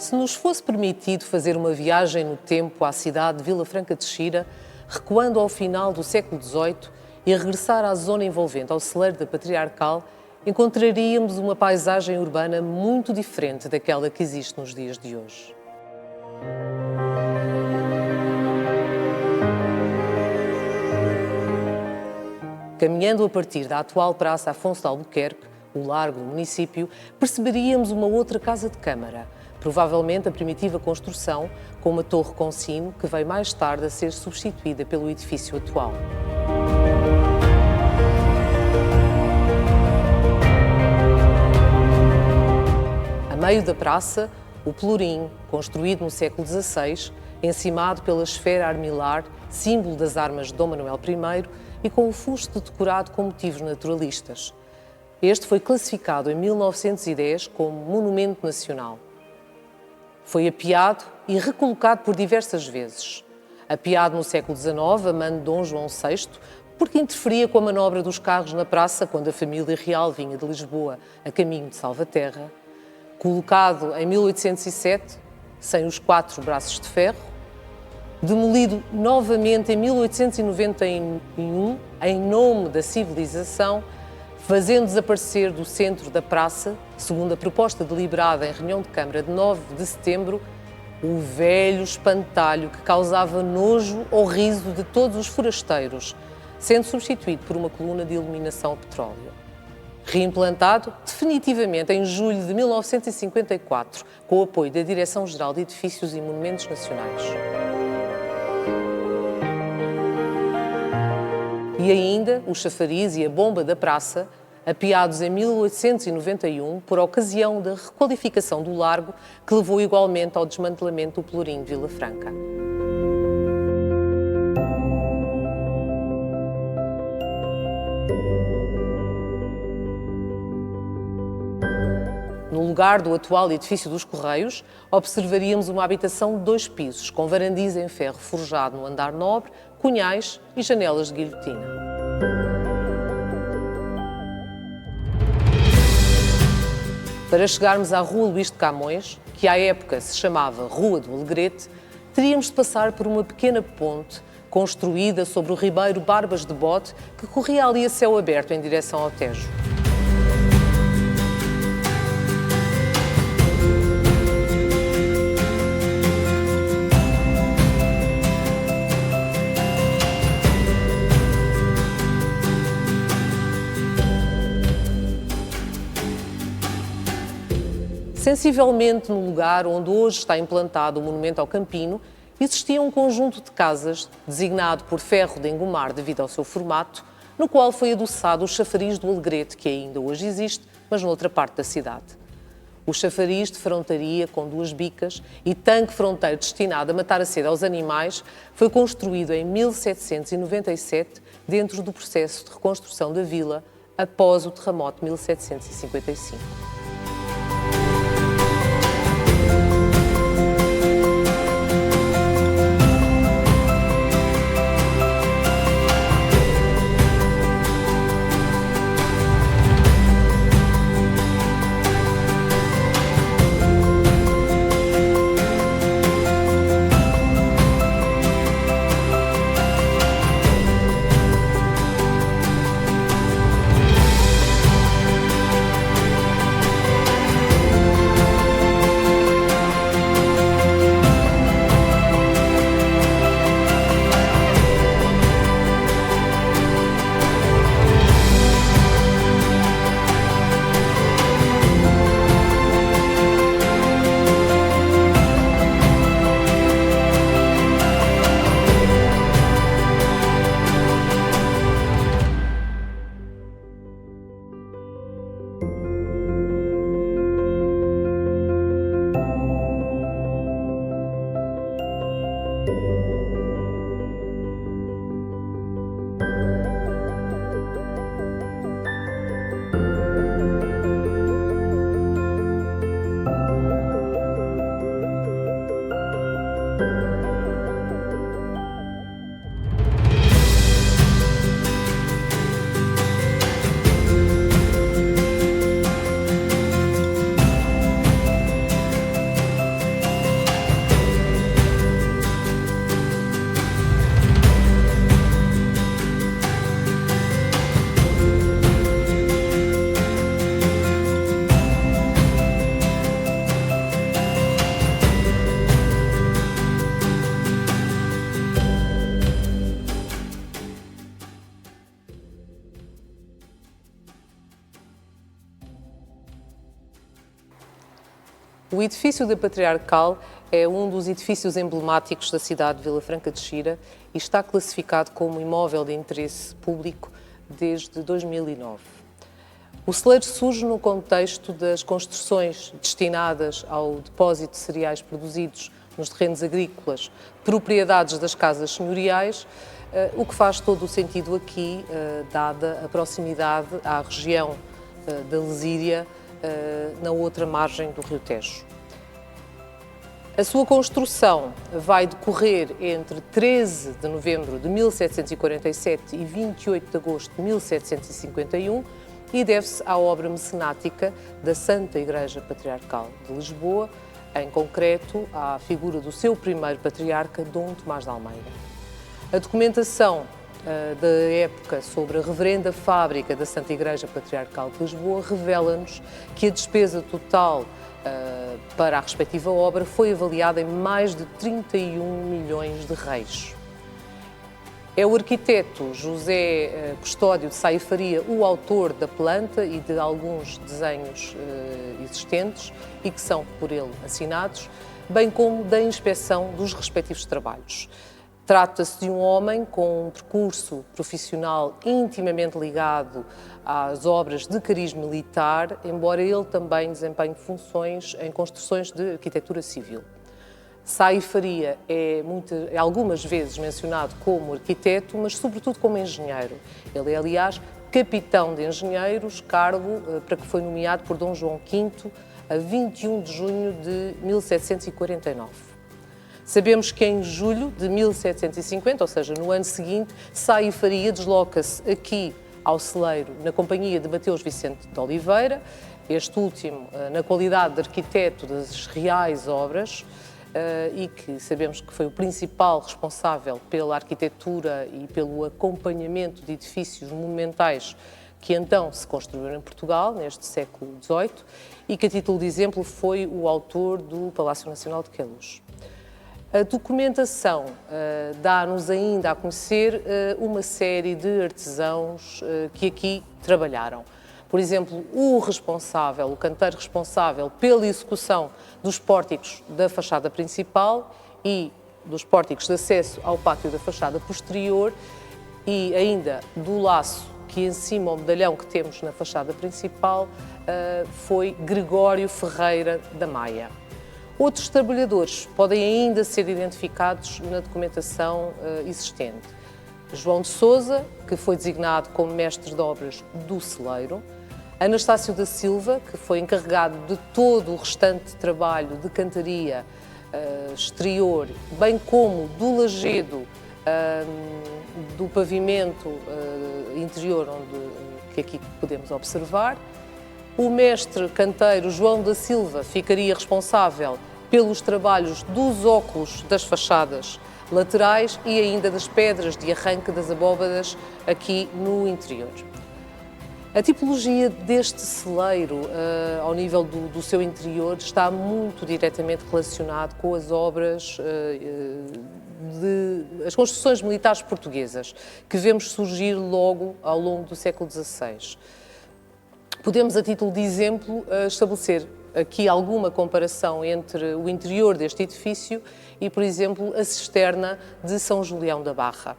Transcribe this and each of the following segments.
Se nos fosse permitido fazer uma viagem no tempo à cidade de Vila Franca de Xira, recuando ao final do século XVIII e a regressar à zona envolvente ao celeiro da Patriarcal, encontraríamos uma paisagem urbana muito diferente daquela que existe nos dias de hoje. Caminhando a partir da atual Praça Afonso de Albuquerque, o largo do município, perceberíamos uma outra casa de câmara, provavelmente a primitiva construção, com uma torre com sino que veio mais tarde a ser substituída pelo edifício atual. A meio da praça, o Pelourinho, construído no século XVI, encimado pela esfera armilar, símbolo das armas de Dom Manuel I, e com o fusto decorado com motivos naturalistas. Este foi classificado em 1910 como Monumento Nacional. Foi apeado e recolocado por diversas vezes. Apeado no século XIX, a mando de Dom João VI, porque interferia com a manobra dos carros na praça quando a família real vinha de Lisboa a caminho de Salvaterra. Colocado em 1807, sem os 4 braços de ferro. Demolido novamente em 1891, em nome da civilização, fazendo desaparecer do centro da praça, segundo a proposta deliberada em reunião de Câmara de 9 de setembro, o velho espantalho que causava nojo ou riso de todos os forasteiros, sendo substituído por uma coluna de iluminação a petróleo. Reimplantado definitivamente em julho de 1954, com o apoio da Direção-Geral de Edifícios e Monumentos Nacionais. E ainda o chafariz e a bomba da praça, apeados em 1891 por ocasião da requalificação do largo, que levou igualmente ao desmantelamento do Pelourinho de Vila Franca. No lugar do atual edifício dos Correios, observaríamos uma habitação de 2 pisos, com varandiza em ferro forjado no andar nobre, cunhais e janelas de guilhotina. Para chegarmos à Rua Luís de Camões, que à época se chamava Rua do Alegrete, teríamos de passar por uma pequena ponte construída sobre o ribeiro Barbas de Bode, que corria ali a céu aberto em direção ao Tejo. Sensivelmente no lugar onde hoje está implantado o Monumento ao Campino, existia um conjunto de casas, designado por ferro de engomar devido ao seu formato, no qual foi adoçado o chafariz do Alegrete, que ainda hoje existe, mas noutra parte da cidade. O chafariz de frontaria com 2 bicas e tanque fronteiro destinado a matar a sede aos animais foi construído em 1797, dentro do processo de reconstrução da vila, após o terremoto de 1755. O edifício da Patriarcal é um dos edifícios emblemáticos da cidade de Vila Franca de Xira e está classificado como imóvel de interesse público desde 2009. O celeiro surge no contexto das construções destinadas ao depósito de cereais produzidos nos terrenos agrícolas, propriedades das casas senhoriais, o que faz todo o sentido aqui, dada a proximidade à região da Lesíria, na outra margem do Rio Tejo. A sua construção vai decorrer entre 13 de novembro de 1747 e 28 de agosto de 1751 e deve-se à obra mecenática da Santa Igreja Patriarcal de Lisboa, em concreto à figura do seu primeiro patriarca, Dom Tomás de Almeida. A documentação da época sobre a reverenda fábrica da Santa Igreja Patriarcal de Lisboa revela-nos que a despesa total para a respectiva obra foi avaliada em mais de 31 milhões de reis. É o arquiteto José Custódio de Sá e Faria o autor da planta e de alguns desenhos existentes e que são por ele assinados, bem como da inspeção dos respectivos trabalhos. Trata-se de um homem com um percurso profissional intimamente ligado às obras de cariz militar, embora ele também desempenhe funções em construções de arquitetura civil. Sá e Faria é algumas vezes mencionado como arquiteto, mas sobretudo como engenheiro. Ele é, aliás, capitão de engenheiros, cargo para que foi nomeado por Dom João V a 21 de junho de 1749. Sabemos que em julho de 1750, ou seja, no ano seguinte, Sá e Faria desloca-se aqui ao celeiro na companhia de Mateus Vicente de Oliveira, este último na qualidade de arquiteto das reais obras, e que sabemos que foi o principal responsável pela arquitetura e pelo acompanhamento de edifícios monumentais que então se construíram em Portugal, neste século XVIII, e que, a título de exemplo, foi o autor do Palácio Nacional de Queluz. A documentação dá-nos ainda a conhecer uma série de artesãos que aqui trabalharam. Por exemplo, o canteiro responsável pela execução dos pórticos da fachada principal e dos pórticos de acesso ao pátio da fachada posterior e ainda do laço que encima o medalhão que temos na fachada principal foi Gregório Ferreira da Maia. Outros trabalhadores podem ainda ser identificados na documentação existente. João de Sousa, que foi designado como mestre de obras do celeiro, Anastácio da Silva, que foi encarregado de todo o restante trabalho de cantaria exterior, bem como do lajedo, do pavimento interior, que aqui podemos observar. O mestre canteiro João da Silva ficaria responsável pelos trabalhos dos óculos das fachadas laterais e ainda das pedras de arranque das abóbadas aqui no interior. A tipologia deste celeiro, ao nível do seu interior, está muito diretamente relacionado com as obras as construções militares portuguesas, que vemos surgir logo ao longo do século XVI. Podemos, a título de exemplo, estabelecer aqui alguma comparação entre o interior deste edifício e, por exemplo, a cisterna de São Julião da Barra.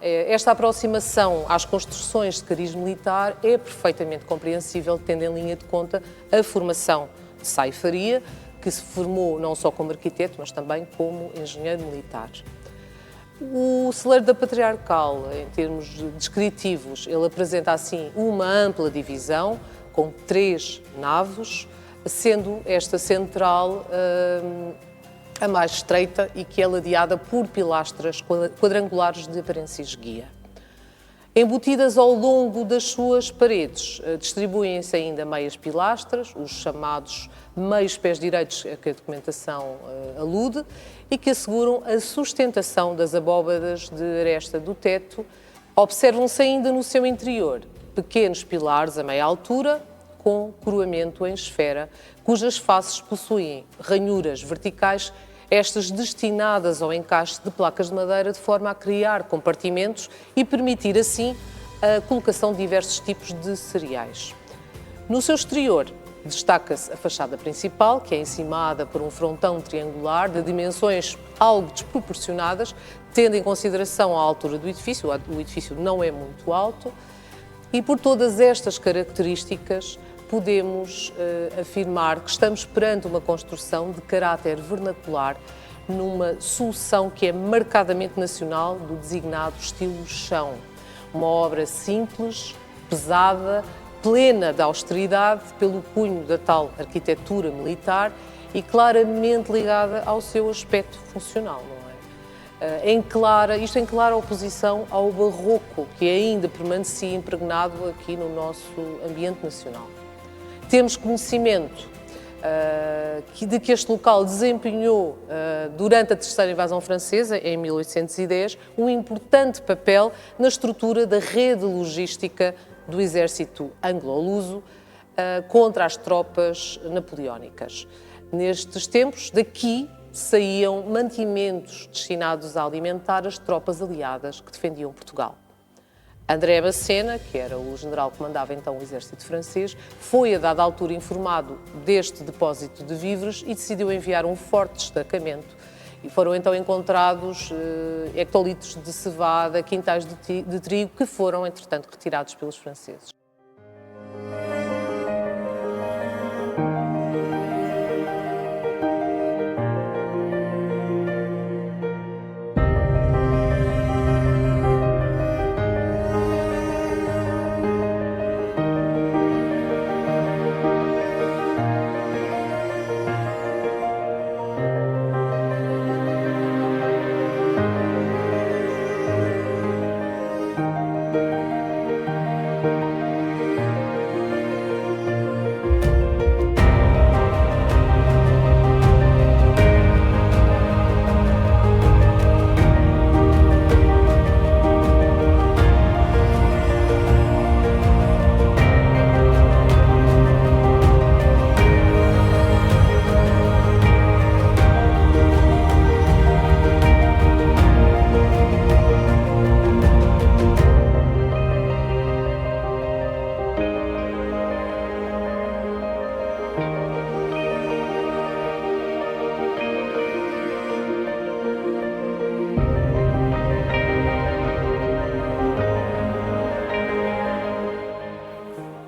Esta aproximação às construções de cariz militar é perfeitamente compreensível, tendo em linha de conta a formação de Sá e Faria, que se formou não só como arquiteto, mas também como engenheiro militar. O celeiro da Patriarcal, em termos descritivos, ele apresenta assim uma ampla divisão, com 3 naves, sendo esta central a mais estreita e que é ladeada por pilastras quadrangulares de aparência esguia. Embutidas ao longo das suas paredes, distribuem-se ainda meias pilastras, os chamados meios pés direitos a que a documentação alude, e que asseguram a sustentação das abóbadas de aresta do teto. Observam-se ainda no seu interior pequenos pilares a meia altura, com coroamento em esfera, cujas faces possuem ranhuras verticais, estas destinadas ao encaixe de placas de madeira de forma a criar compartimentos e permitir assim a colocação de diversos tipos de cereais. No seu exterior, Destaca-se a fachada principal, que é encimada por um frontão triangular de dimensões algo desproporcionadas, tendo em consideração a altura do edifício. O edifício não é muito alto, e por todas estas características podemos afirmar que estamos perante uma construção de caráter vernacular numa solução que é marcadamente nacional do designado estilo chão. Uma obra simples, pesada, plena de austeridade pelo cunho da tal arquitetura militar e claramente ligada ao seu aspecto funcional, não é? Isto em clara oposição ao barroco, que ainda permanecia impregnado aqui no nosso ambiente nacional. Temos conhecimento de que este local desempenhou, durante a terceira invasão francesa, em 1810, um importante papel na estrutura da rede logística do exército anglo-luso contra as tropas napoleónicas. Nestes tempos, daqui saíam mantimentos destinados a alimentar as tropas aliadas que defendiam Portugal. André Massena, que era o general que comandava então o exército francês, foi a dada altura informado deste depósito de víveres e decidiu enviar um forte destacamento. E foram então encontrados hectolitros de cevada, quintais de trigo, que foram, entretanto, retirados pelos franceses.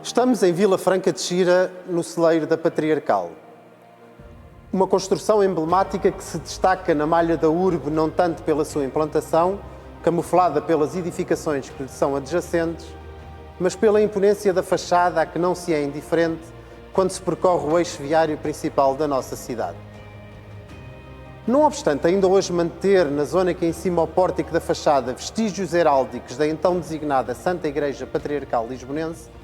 Estamos em Vila Franca de Xira, no celeiro da Patriarcal. Uma construção emblemática que se destaca na malha da urbe não tanto pela sua implantação, camuflada pelas edificações que lhe são adjacentes, mas pela imponência da fachada a que não se é indiferente quando se percorre o eixo viário principal da nossa cidade. Não obstante ainda hoje manter na zona que encima ao pórtico da fachada vestígios heráldicos da então designada Santa Igreja Patriarcal Lisbonense,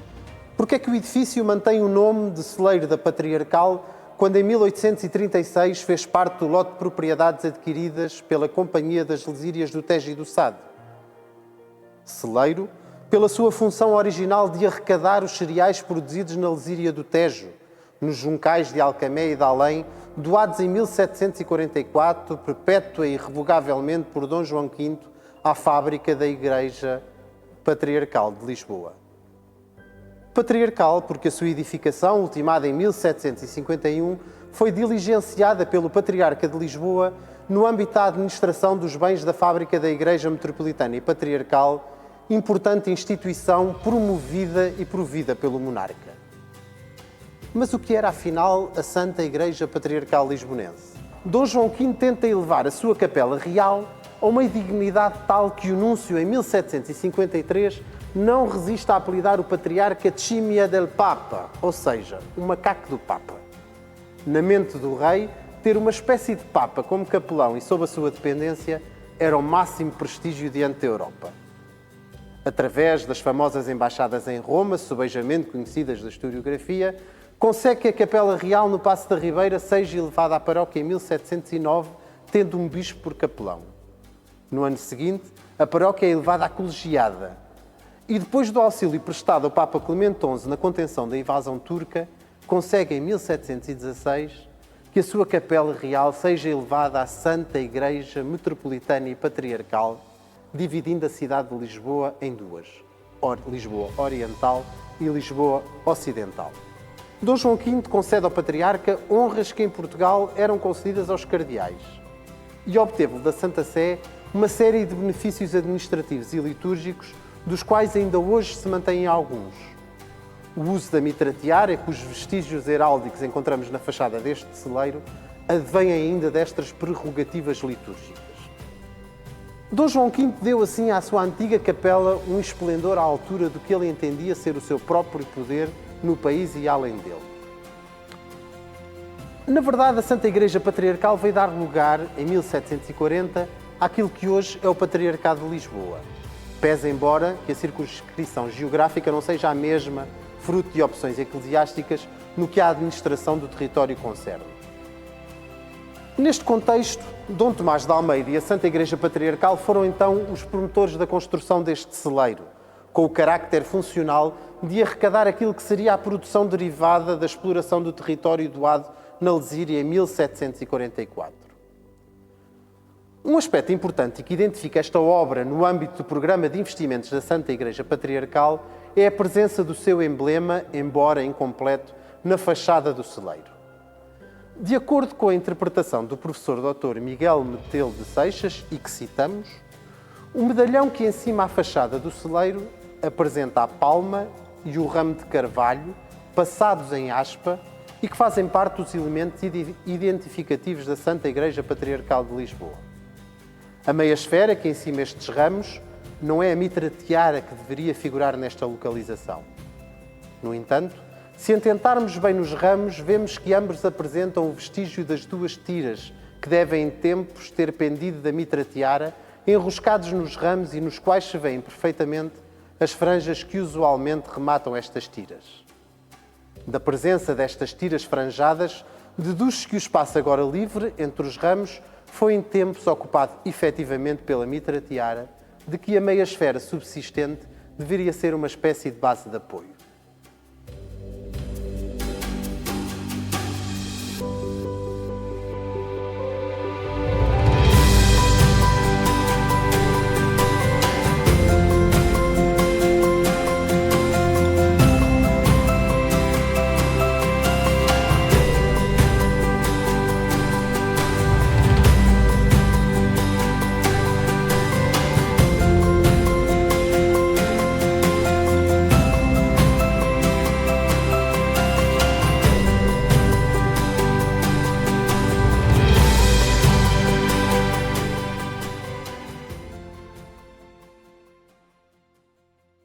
porque é que o edifício mantém o nome de celeiro da Patriarcal quando em 1836 fez parte do lote de propriedades adquiridas pela Companhia das Lesírias do Tejo e do Sado? Celeiro, pela sua função original de arrecadar os cereais produzidos na Lesíria do Tejo, nos juncais de Alcamé e de Além, doados em 1744, perpétua e irrevogavelmente por Dom João V, à fábrica da Igreja Patriarcal de Lisboa. Patriarcal porque a sua edificação, ultimada em 1751, foi diligenciada pelo Patriarca de Lisboa no âmbito da administração dos bens da fábrica da Igreja Metropolitana e Patriarcal, importante instituição promovida e provida pelo monarca. Mas o que era, afinal, a Santa Igreja Patriarcal Lisbonense? Dom João V tenta elevar a sua capela real a uma dignidade tal que o núncio, em 1753, não resiste a apelidar o patriarca Cimia del Papa, ou seja, o macaco do Papa. Na mente do rei, ter uma espécie de Papa como capelão e sob a sua dependência era o máximo prestígio diante da Europa. Através das famosas embaixadas em Roma, subejamente conhecidas da historiografia, consegue que a Capela Real no Paço da Ribeira seja elevada à paróquia em 1709, tendo um bispo por capelão. No ano seguinte, a paróquia é elevada à colegiada. E depois do auxílio prestado ao Papa Clemente XI na contenção da invasão turca, consegue em 1716 que a sua Capela Real seja elevada à Santa Igreja Metropolitana e Patriarcal, dividindo a cidade de Lisboa em duas, Lisboa Oriental e Lisboa Ocidental. Dom João V concede ao Patriarca honras que em Portugal eram concedidas aos cardeais e obteve da Santa Sé uma série de benefícios administrativos e litúrgicos, dos quais ainda hoje se mantêm alguns. O uso da mitra tiara, cujos vestígios heráldicos encontramos na fachada deste celeiro, advém ainda destas prerrogativas litúrgicas. Dom João V deu assim à sua antiga capela um esplendor à altura do que ele entendia ser o seu próprio poder no país e além dele. Na verdade, a Santa Igreja Patriarcal veio dar lugar, em 1740, àquilo que hoje é o Patriarcado de Lisboa. Pese embora que a circunscrição geográfica não seja a mesma, fruto de opções eclesiásticas, no que a administração do território concerne. Neste contexto, Dom Tomás de Almeida e a Santa Igreja Patriarcal foram então os promotores da construção deste celeiro, com o carácter funcional de arrecadar aquilo que seria a produção derivada da exploração do território doado na Lesíria em 1744. Um aspecto importante e que identifica esta obra no âmbito do programa de investimentos da Santa Igreja Patriarcal é a presença do seu emblema, embora incompleto, na fachada do celeiro. De acordo com a interpretação do professor Dr. Miguel Metelo de Seixas, e que citamos, o medalhão que encima a fachada do celeiro apresenta a palma e o ramo de carvalho, passados em aspa, e que fazem parte dos elementos identificativos da Santa Igreja Patriarcal de Lisboa. A meia esfera que encima estes ramos não é a mitra tiara que deveria figurar nesta localização. No entanto, se atentarmos bem nos ramos, vemos que ambos apresentam o vestígio das duas tiras que devem em tempos ter pendido da mitra tiara, enroscados nos ramos e nos quais se veem perfeitamente as franjas que usualmente rematam estas tiras. Da presença destas tiras franjadas, deduz-se que o espaço agora livre entre os ramos foi em tempos ocupado efetivamente pela mitra tiara, de que a meia esfera subsistente deveria ser uma espécie de base de apoio.